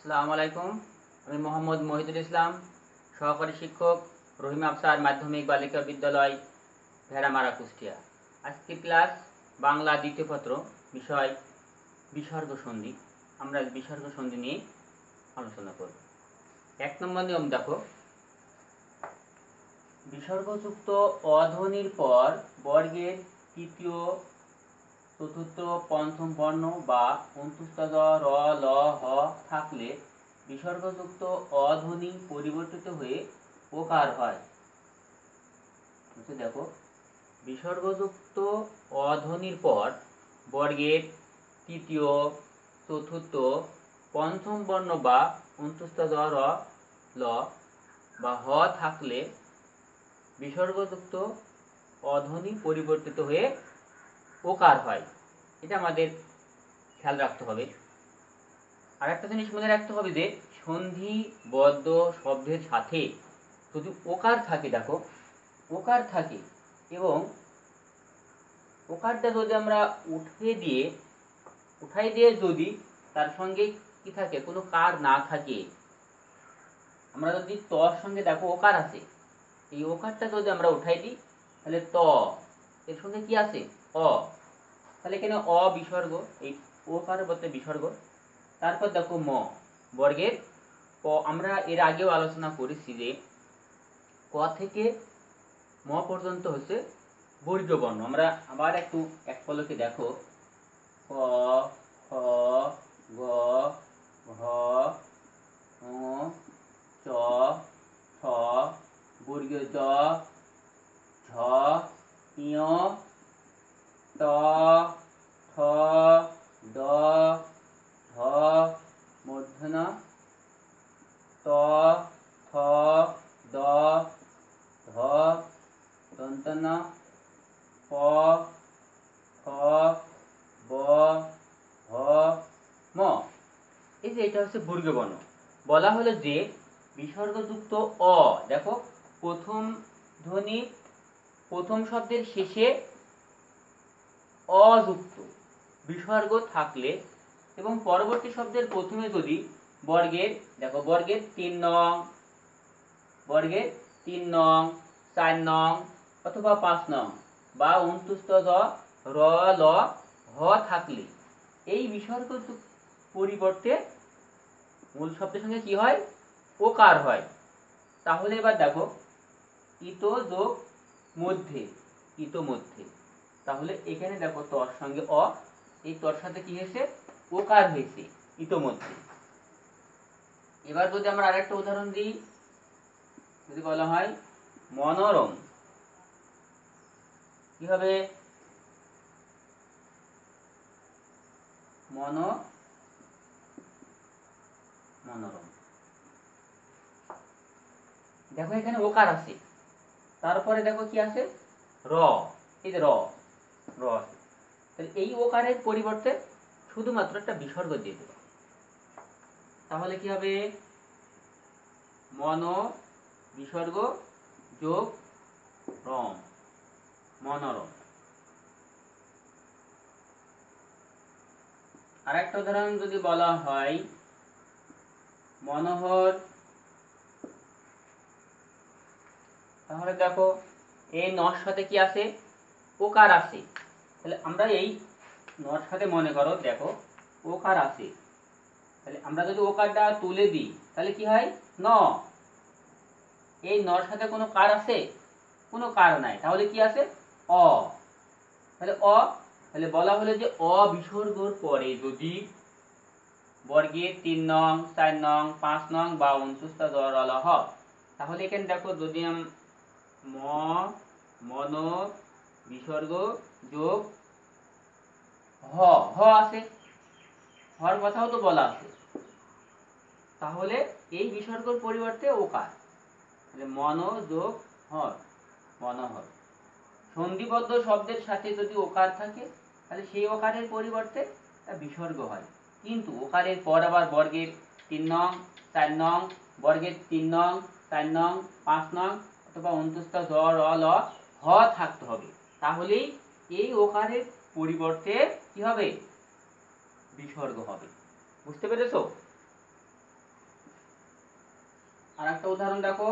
আসসালামু আলাইকুম। আমি মোহাম্মদ মহিদুল ইসলাম, সহকারী শিক্ষক, রহিম আফসার মাধ্যমিক বালিকা বিদ্যালয়, ভেড়ামারা, কুষ্টিয়া। আজকের ক্লাস বাংলা দ্বিতীয় পত্র, বিষয় বিসর্গ সন্ধি। আমরা বিসর্গ সন্ধি নিয়ে আলোচনা করব। ১ নম্বর নিয়ম দেখো, বিসর্গযুক্ত অধ্বনির পর বর্গের তৃতীয়, চতুর্থ, পঞ্চম বর্ণ বা অন্তুস্থ র, ল, হ থাকলে বিসর্গযুক্ত অধ্বনি পরিবর্তিত হয়ে ওকার হয়। দেখো, বিসর্গযুক্ত অধ্বনির পর বর্গের তৃতীয়, চতুর্থ, পঞ্চম বর্ণ বা অন্তুস্থ র, ল বা হ থাকলে বিসর্গযুক্ত অধ্বনি পরিবর্তিত হয়ে ওকার হয়। এটা আমাদের খেয়াল রাখতে হবে। আর একটা জিনিস মনে রাখতে হবে যে সন্ধিবদ্ধ শব্দের সাথে যদি ওকার থাকে, দেখো ওকার থাকে এবং ওকারটা যদি আমরা উঠাই দিয়ে যদি তার সঙ্গে কি থাকে, কোনো কার না থাকে, আমরা যদি তর সঙ্গে দেখো ওকার আছে, এই ওকারটা যদি আমরা উঠাই দিই তাহলে ত, এর সঙ্গে কি আছে অ, তাহলে এখানে অ বিসর্গ, এই ওকারের বলতে বিসর্গ। তারপর দেখো ম বর্গের ক, আমরা এর আগেও আলোচনা করেছি যে ক থেকে ম পর্যন্ত হচ্ছে বর্গীয় বর্ণ। আমরা আবার একটু এক পলকে দেখো, ক, খ, গ, ঘ, ঙ, চ, ছ, বর্গীয় জ, ঝ, ঞ, ট, ঠ, ড, ঢ, মূর্ধন্য ত, থ, দ, ধ, দন্তন্য প, ফ, ব, ভ, ম। এই যে এটা হচ্ছে বর্গীয় বর্ণ। বলা হলো যে বিসর্গযুক্ত অ, দেখো প্রথম ধ্বনি, প্রথম শব্দের শেষে অযুক্ত বিসর্গ থাকলে এবং পরবর্তী শব্দের প্রথমে যদি বর্গের, দেখো বর্গের ৩ নং, বর্গের ৩ নং, ৪ নং অথবা ৫ নং বা অন্তুস্থ র, ল, হ থাকলে এই বিসর্গ পরিবর্তে মূল শব্দের সঙ্গে কি হয়, ওকার হয়। তাহলে এবার দেখো ইত যোগ মধ্যে, ইতোমধ্যে, তাহলে এখানে দেখো তর সঙ্গে অ, এই তর সাথে কি হয়েছে, ওকার হয়েছে ইতোমধ্যে। এবার যদি আমরা আরেকটা উদাহরণ দিই, যদি বলা হয় মনোরম, কি হবে, মনোরম। দেখো এখানে ওকার আছে, তারপরে দেখো কি আছে র, এই যে র, র আছে, তাহলে এই ওকারের পরিবর্তে শুধুমাত্র একটা বিসর্গ দিয়ে দেব। তাহলে কি হবে, মন বিসর্গ যোগ রম, মনোরম। আরেকটা উদাহরণ যদি বলা হয় মনোহর, তাহলে দেখো এই নর সাথে কি আছে, ওকার আছে, তাহলে আমরা এই নর সাথে মনে করো দেখো ওকার আছে, তাহলে আমরা যদি ওকারটা তুলে দিই তাহলে কি হয় ন, এই নর সাথে কোনো কার আছে, কোনো কার নাই, তাহলে কি আছে অ, তাহলে অ, তাহলে বলা হলো যে অ বিসর্গর পরে যদি বর্গের ৩ নং, ৪ নং, ৫ নং বা অন্তুস্থ জ, র, ল, হ, তাহলে এখানে দেখো যদি ম, মন বিসর্গ যোগ হ, হ আছে, হর কথাও তো বলা আছে, তাহলে এই বিসর্গর পরিবর্তে ওকার, তাহলে মন যোগ হর, মনোহর। সন্ধিবদ্ধ শব্দের সাথে যদি ওকার থাকে তাহলে সেই ওকারের পরিবর্তে বিসর্গ হয়, কিন্তু ওকারের পর আবার বর্গের ৩ নং, ৪ নং, বর্গের ৩ নং, ৪ নং, ৫ নং অথবা অন্তুস্থ জ, র, ল, হ থাকতে হবে, তাহলেই এই ওকারের পরিবর্তে কি হবে, বিসর্গ হবে। বুঝতে পেরেছো? আর একটা উদাহরণ দেখো,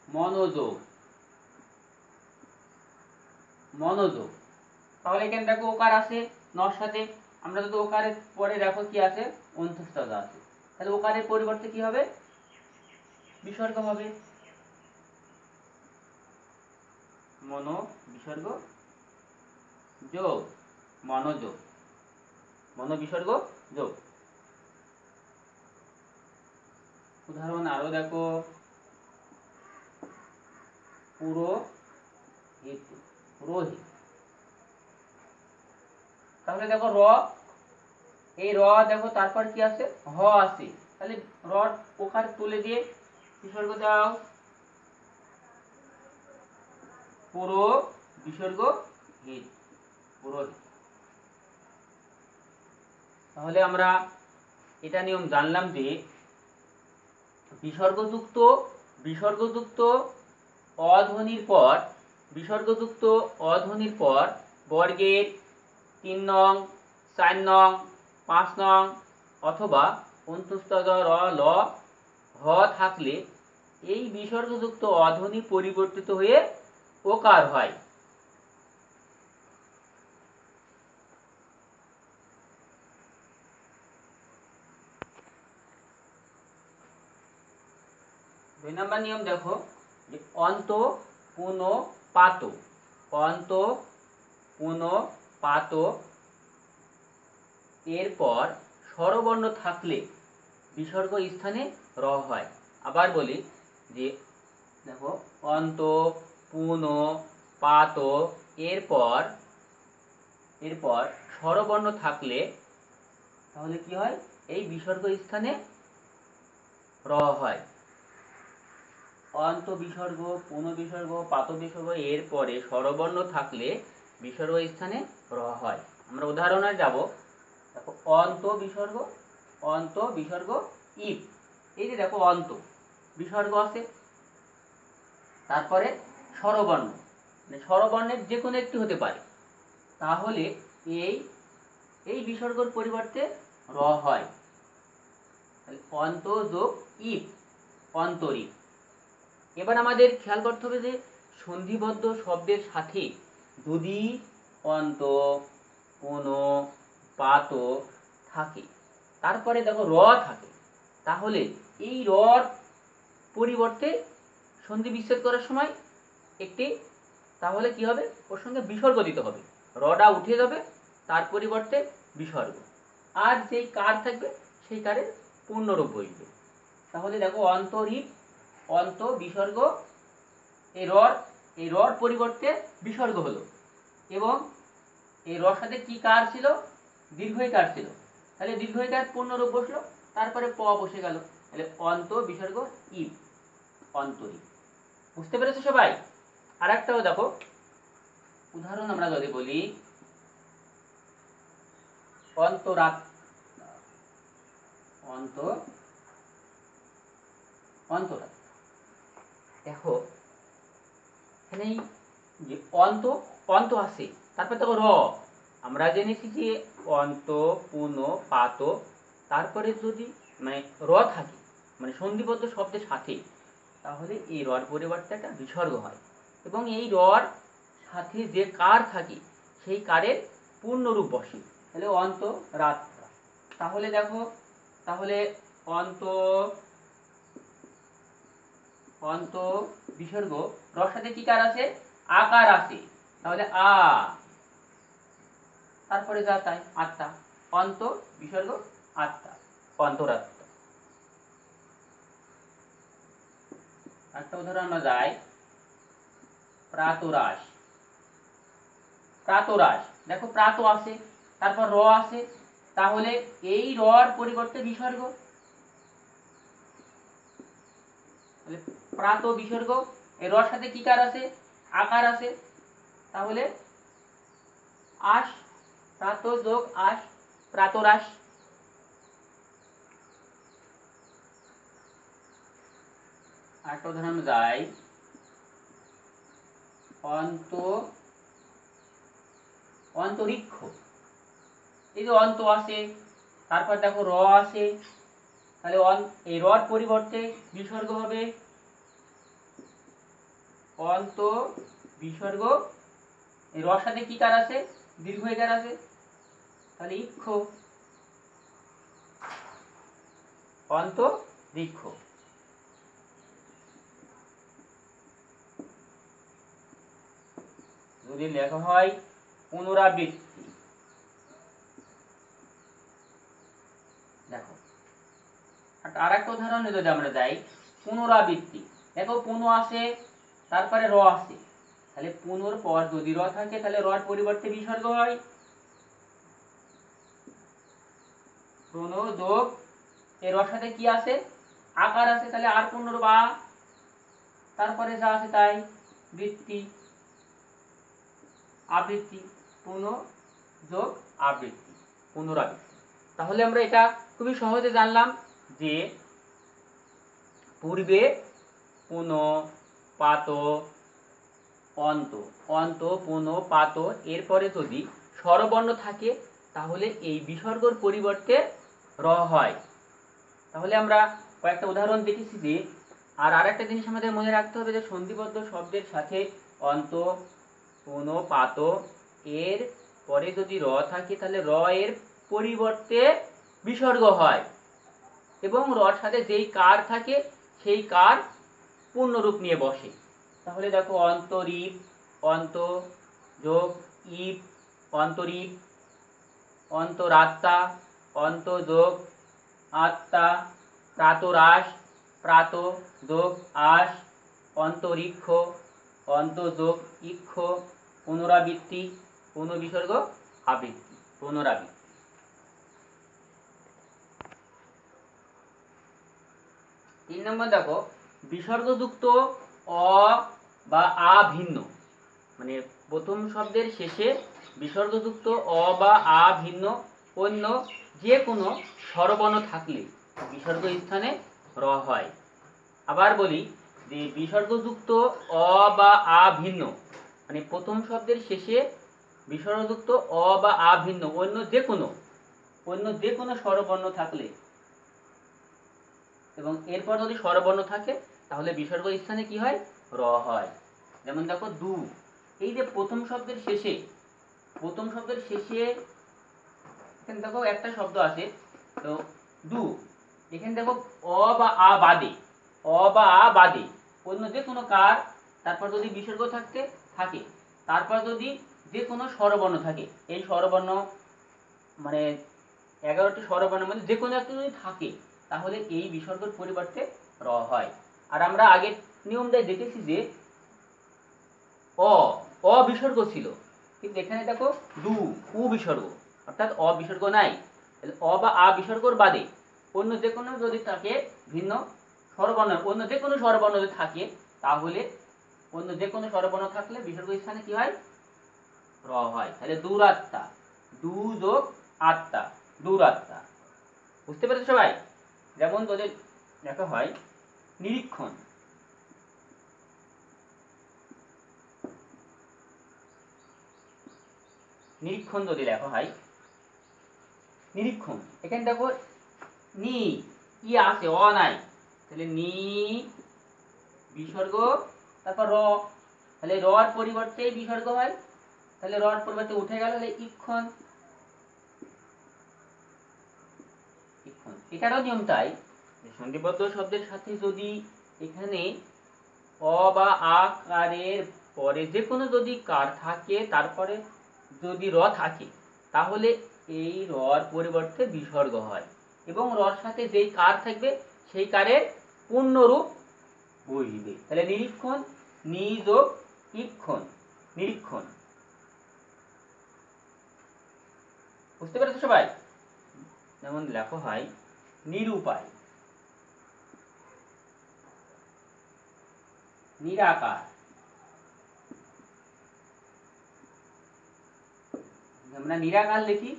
মনোযোগ। মনোযোগ, তাহলে এখানে দেখো ওকার আছে নর সাথে, আমরা যদি ওকারের পরে দেখো কি আছে, অন্তঃস্থতা আছে, তাহলে ওকারের পরিবর্তে কি হবে, বিসর্গ হবে। মনো বিসর্গ যোগ মনোযোগ, মনো বিসর্গ যোগ। উদাহরণ আরো দেখো, পুরোহিত, পুরোহিত। তাহলে দেখো র, এই র দেখো তারপর কি আছে, হ আছে, তাহলে র ওকার তুলে দিয়ে বিসর্গ দাও, পুরো বিসর্গ হিত, পুরোহিত। তাহলে আমরা এটা নিয়ম জানলাম যে বিসর্গযুক্ত বিসর্গযুক্ত অধ্বনির পর, বিসর্গযুক্ত অধ্বনির পর বর্গের 3 নং, 4 নং, 5 নং অথবা অন্তঃস্থ র ল হ থাকলে এই বিসর্গযুক্ত অধ্বনি পরিবর্তিত হয়ে ওকার হয়। দুই নম্বর নিয়ম দেখো, যে অন্ত পুন পাত, অন্ত পুন পাত এরপর স্বরবর্ণ থাকলে বিসর্গ স্থানে র হয়। আবার বলি যে দেখো, অন্ত পুন পাত এরপর এরপর স্বরবর্ণ থাকলে তাহলে কি হয়, এই বিসর্গ স্থানে র হয়। অন্ত বিসর্গ, পুন বিসর্গ, পাত বিসর্গ এর পরে স্বরবর্ণ থাকলে বিসর্গ স্থানে র হয়। আমরা উদাহরণে যাব, দেখো অন্ত বিসর্গ, অন্ত বিসর্গ ইপ, এই যে দেখো অন্ত বিসর্গ আছে, তারপরে স্বরবর্ণ, মানে স্বরবর্ণের যে কোনো একটি হতে পারে, তাহলে এই এই বিসর্গর পরিবর্তে র হয়। অন্ত যোগ ইপ, অন্তরীপ। এবার আমাদের খেয়াল করতে হবে যে সন্ধিবদ্ধ শব্দের সাথে যদি অন্ত পুন পাত থাকে, তারপরে দেখো র থাকে, তাহলে এই রর পরিবর্তে সন্ধি বিচ্ছেদ করার সময় একটি, তাহলে কি হবে, ওর সঙ্গে বিসর্গ দিতে হবে, রটা উঠে যাবে, তার পরিবর্তে বিসর্গ, আর যেই কার থাকবে সেই কারের পূর্ণরূপ বসবে। তাহলে দেখো অন্তরীপ, অন্ত বিসর্গ, এই রর পরিবর্তে বিসর্গ হলো, এবং এই রর সাথে কি কার ছিল, দীর্ঘই কার ছিল, তাহলে দীর্ঘই কার পূর্ণরূপ বসলো, তারপরে প বসে গেল, তাহলে অন্ত বিসর্গ ইপ, অন্তরীপ। বুঝতে পেরেছো সবাই? আর একটাও দেখো উদাহরণ, আমরা যদি বলি অন্তরাত, অন্তরাত, দেখো এখানে যে অন্ত, অন্ত আছে, তারপর দেখো র, আমরা জেনেছি যে অন্ত পুন পাত, তারপরে যদি মানে র থাকে, মানে সন্ধিবদ্ধ শব্দের সাথে, তাহলে এই রর পরিবর্তে একটা বিসর্গ হয়, এবং এই রর সাথে যে কার থাকে সেই কারের পূর্ণরূপ বসে, তাহলে অন্ত রাত্রা। তাহলে দেখো, তাহলে অন্ত, অন্ত বিসর্গ, রর সাথে কি কার আছে, আকার আছে, তাহলে আ, তারপরে যা তাই আত্মা, অন্ত বিসর্গ আত্মা, অন্তরাত্মা। একটা উদাহরণ আমরা যাই, প্রাতরাশ, প্রাতরাশ, দেখো প্রাত আছে, তারপর র আছে, তাহলে এই রর পরিবর্তে বিসর্গ, প্রাত বিসর্গ, এই রর সাথে কি কার আছে, আকার আছে, তাহলে আশ, প্রাত যোগ আশ, প্রাতরাশ। আরেকটা উদাহরণ যাই, অন্ত, অন্তরিক্ষ, এই যে অন্ত আছে, তারপর দেখো র আছে, তাহলে এই রর পরিবর্তে বিসর্গ হবে অন্ত বিসর্গ, এই রর সাথে কি কার আছে? দীর্ঘ ইকার আছে, তাহলে ইক্ষ, অন্ত বৃক্ষ। যদি লেখা হয় পুনরাবৃত্তি, দেখো আর একটা উদাহরণে যদি আমরা যাই, পুনরাবৃত্তি, দেখো পুনঃ আসে, তারপরে র আসে, তাহলে পুনর পর যদি র থাকে তাহলে রর পরিবর্তে বিসর্গ হয়। পুনঃ যোগ এই রর সাথে কি আছে? আকার আছে, তাহলে আর পুনর বা, তারপরে যা আছে তাই, বৃত্তি, আবৃত্তি, পুনঃ যোগ আবৃত্তি, পুনরাবৃত্তি। তাহলে আমরা এটা খুবই সহজে জানলাম যে পূর্বে পুনঃ, পাত, অন্ত, অন্ত, পুনঃ, পাত, এরপরে যদি স্বরবর্ণ থাকে তাহলে এই বিসর্গর পরিবর্তে র হয়। তাহলে আমরা কয়েকটা উদাহরণ দেখেছি যে, আর আরেকটা জিনিস আমাদের মনে রাখতে হবে যে সন্ধিবদ্ধ শব্দের সাথে অন্ত, পুনঃ, পাত এর পরে যদি র থাকে তাহলে র এর পরিবর্তে বিসর্গ হয়, এবং রর সাথে যেই কার থাকে সেই কার পূর্ণরূপ নিয়ে বসে। তাহলে দেখো অন্তরীপ, অন্ত যোগ ইপ, অন্তরীপ, অন্তরাত্মা, অন্ত যোগ আত্মা, প্রাতরাস, প্রাত যোগ আস, অন্তরিক্ষ, অন্ত যোগ ইক্ষ, পুনরাবৃত্তি, পুনঃবিসর্গ আবৃত্তি, পুনরাবৃত্তি। 3 নম্বর দেখো বিসর্গযুক্ত অ বা আ ভিন্ন, মানে প্রথম শব্দের শেষে বিসর্গযুক্ত অ বা আ ভিন্ন অন্য যে কোনো স্বরবর্ণ থাকলে বিসর্গ স্থানে র হয়। আবার বলি যে বিসর্গযুক্ত অ বা আ ভিন্ন, মানে প্রথম শব্দের শেষে বিসর্গযুক্ত অ বা আ ভিন্ন অন্য যে কোনো স্বরবর্ণ থাকলে, এবং এরপর যদি স্বরবর্ণ থাকে তাহলে বিসর্গ স্থানে কি হয়? র হয়। যেমন দেখো দু, এই যে প্রথম শব্দের শেষে এখানে দেখো একটা শব্দ আছে, তো দু, এখানে দেখো অ বা আ বাদে, অন্য যে কোনো কার, তারপর যদি বিসর্গ থাকে, তারপর যদি যে কোনো স্বরবর্ণ থাকে, এই স্বরবর্ণ মানে 11টি স্বরবর্ণের মধ্যে যে কোনো একটা যদি থাকে তাহলে এই বিসর্গের পরিবর্তে র হয়। আর আমরা আগের নিয়মটাই দেখেছি যে অ বিসর্গ ছিল, কিন্তু এখানে দেখো দু উ বিসর্গ, অর্থাৎ অ বিসর্গ নাই। অ বা আ বিসর্গর বাদে অন্য যে কোনো যদি থাকে ভিন্ন স্বরবর্ণ, অন্য যে কোনো স্বরবর্ণ যদি থাকে তাহলে অন্য যে কোনো স্বরবর্ণ থাকলে বিসর্গ স্থানে কি হয়? র হয়। তাহলে দুরাত্মা, দু যোগ আত্মা, দুরাত্মা। বুঝতে পেরেছো সবাই? যেমন যদি লেখা হয় নিরীক্ষণ, নিরীক্ষণ যদি লেখা হয় নিরীক্ষণ, এখানে দেখো নি ই আছে, অ নাই, তাহলে নি বিসর্গ তারপর র, তাহলে রর পরিবর্তে বিসর্গ হয়, তাহলে রর পরিবর্তে উঠে গেল, তাহলে ইক্ষণ। এটারও নিয়ম তাই, সন্ধিবদ্ধ শব্দের সাথে যদি এখানে অ বা আ কারের পরে যে কোনো যদি কার থাকে তারপরে যদি র থাকে তাহলে এই রর পরিবর্তে বিসর্গ হয়, এবং রর সাথে যেই কার থাকবে সেই কারের পূর্ণরূপ বসবে। তাহলে নিরীক্ষণ, নি যোগ ইক্ষণ, নিরীক্ষণ। বুঝতে পেরেছো সবাই? যেমন লেখা হয় নিরুপায়, নিরাকার, আমরা নিরাকার লিখি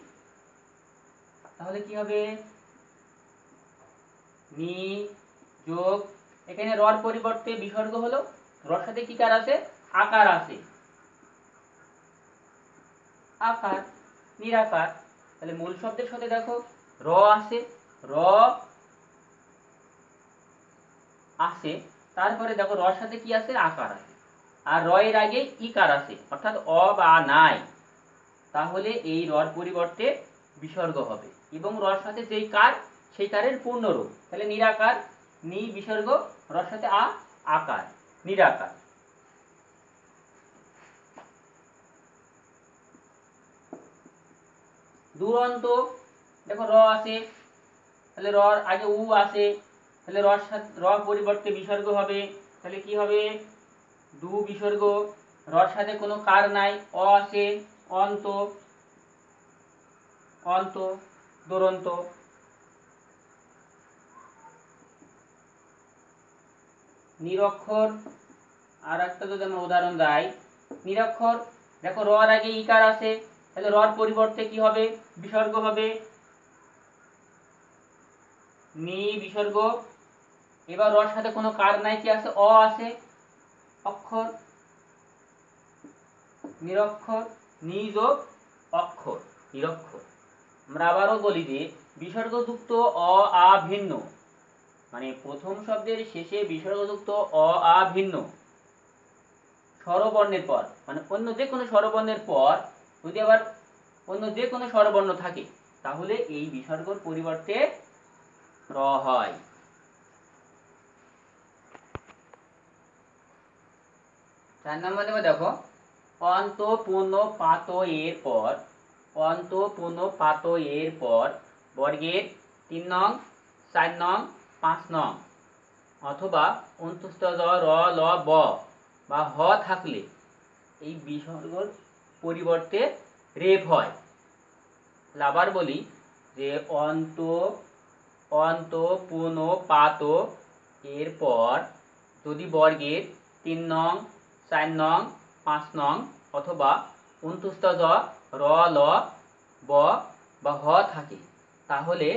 তাহলে কি হবে? নি যোগ এখানে রর পরিবর্তে বিসর্গ হলো, রর সাথে কি কার আছে? আকার আছে, আকার, নিরাকার। তাহলে মূল শব্দের সাথে দেখো র আছে, র আছে, তারপরে দেখো রর সাথে কি আছে? আকার আছে, আর র এর আগে ইকার আছে অর্থাৎ অ বা নাই, তাহলে এই রর পরিবর্তে বিসর্গ হবে এবং রর সাথে যেই কার সেই কারের পূর্ণরূপ, তাহলে নিরাকার, নি বিসর্গ, রর সাথে আকার, নিরাকার। দুরন্ত, দেখো র আছে, তাহলে রর আগে উ আছে, তাহলে রর সাথে র পরিবর্তে বিসর্গ হবে, তাহলে কি হবে দু বিসর্গ, রর সাথে কোনো কার নাই, অ আছে, অন্ত, অন্ত, দুরন্ত। নিরক্ষর, আর একটা যদি আমরা উদাহরণ দেই, নিরক্ষর, দেখো রর আগে ইকার আছে, তাহলে রর পরিবর্তে কি হবে বিসর্গ হবে, নি বিসর্গ, এবার রর সাথে কোনো কার নাই, কি আছে অ আছে, অক্ষর, নিরক্ষর, নি যোগ অক্ষর, নিরক্ষর। আমরা আবারও বলি যে বিসর্গযুক্ত অ আ ভিন্ন, মানে প্রথম শব্দের শেষে বিসর্গযুক্ত অ আ ভিন্ন স্বরবর্ণের পর, মানে অন্য যে কোনো স্বরবর্ণের পর যদি আবার অন্য যে কোনো স্বরবর্ণ থাকে, তাহলে এই বিসর্গর পরিবর্তে র হয়। 4 নম্বরে দেখো অন্ত পূর্ণ পাত এর পর, অন্ত পূর্ণ পাত এর পর বর্গের 3 নং, 4 নং, 5 নং অথবা অন্তস্থ র ল ব বা হ থাকলে এই বিসর্গর পরিবর্তে রেফ হয়। আবার বলি যে অন্ত, অন্ত পূর্ণ পাত এর পর যদি বর্গের 3 নং, 4 নং, 5 নং অথবা অন্তস্থ র ল ব বা হ থাকে, তাহলে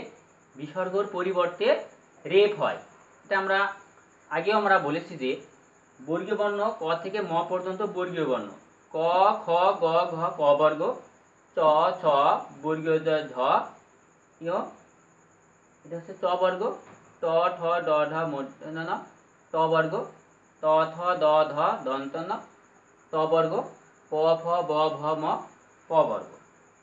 বিসর্গর পরিবর্তে রেফ হয়। এটা আমরা আগেও আমরা বলেছি যে বর্গীয় বর্ণ ক থেকে ম পর্যন্ত বর্গীয় বর্ণ, ক খ গ ঘ ক বর্গ, চ ছ বর্গীয় ঝ ইয়, এটা হচ্ছে চ বর্গ, ট ঠ ড ঢ মূর্ধন্য ন ট বর্গ, ত থ দ ধ দন্ত ন ত বর্গ, প ফ ব ভ ম প বর্গ।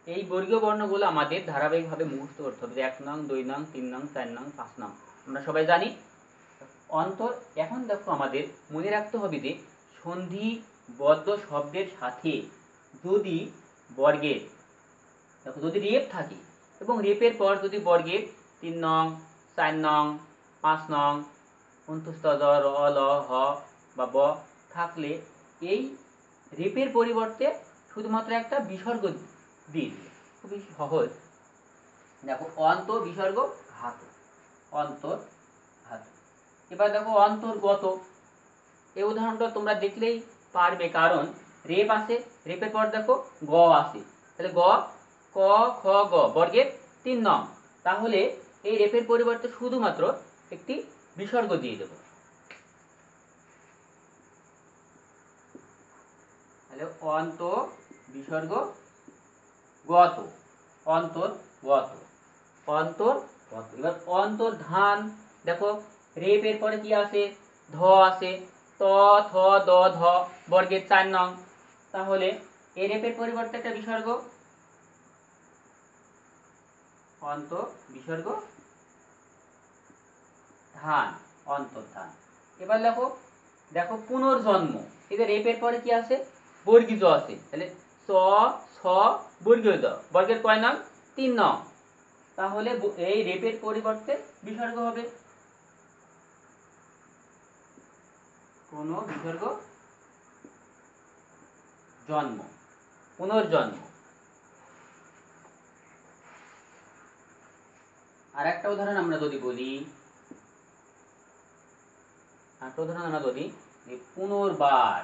এই বর্গীয় বর্ণগুলো আমাদের ধারাবাহিকভাবে মুখস্থ করতে হবে, 1 নং, 2 নং, 3 নং, 4 নং, 5 নং আমরা সবাই জানি। অন্তর, এখন দেখো আমাদের মনে রাখতে হবে যে সন্ধিবদ্ধ শব্দের সাথে যদি বর্গের, দেখো যদি রেপ থাকে এবং রেপের পর যদি বর্গের 3 নং, 4 নং, 5 নং অন্তস্থ র ল হ বা ব থাকলে এই রেপের পরিবর্তে শুধুমাত্র একটা বিসর্গ দিয়ে দিবে, খুবই সহজ। দেখো অন্ত বিসর্গ ঘাত, অন্তর ঘাত। এবার দেখো অন্তর্গত, এই উদাহরণটা তোমরা দেখলেই পারবে, কারণ রেপ আছে, রেপের পর দেখো গ আছে, তাহলে গ ক খ গ বর্গের 3 নং, তাহলে এই রেপের পরিবর্তে শুধুমাত্র একটি বিসর্গ দিয়ে দেব, তাহলে অন্ত বিসর্গ গত, অন্তর্গত, অন্তর্গত। এবার অন্তর্ধান, দেখো রেপের পরে কি আছে ধ আছে, ত থ দ ধ বর্গের 4 নং, তাহলে এই রেপের পরিবর্তে একটা বিসর্গ, অন্ত বিসর্গ ধান, অন্তর্ধান। এবার দেখো, দেখো পুনর্জন্ম, এদের রেপের পরে কি আছে বর্গীয় আছে, তাহলে স ছ বর্গীয় দ বর্গের কয় নং 3 নং, তাহলে এই রেপের পরিবর্তে বিসর্গ হবে কোন বিসর্গ, জন্ম, পুনর্জন্ম। আর একটা উদাহরণ আমরা যদি বলি, পুনর্বার,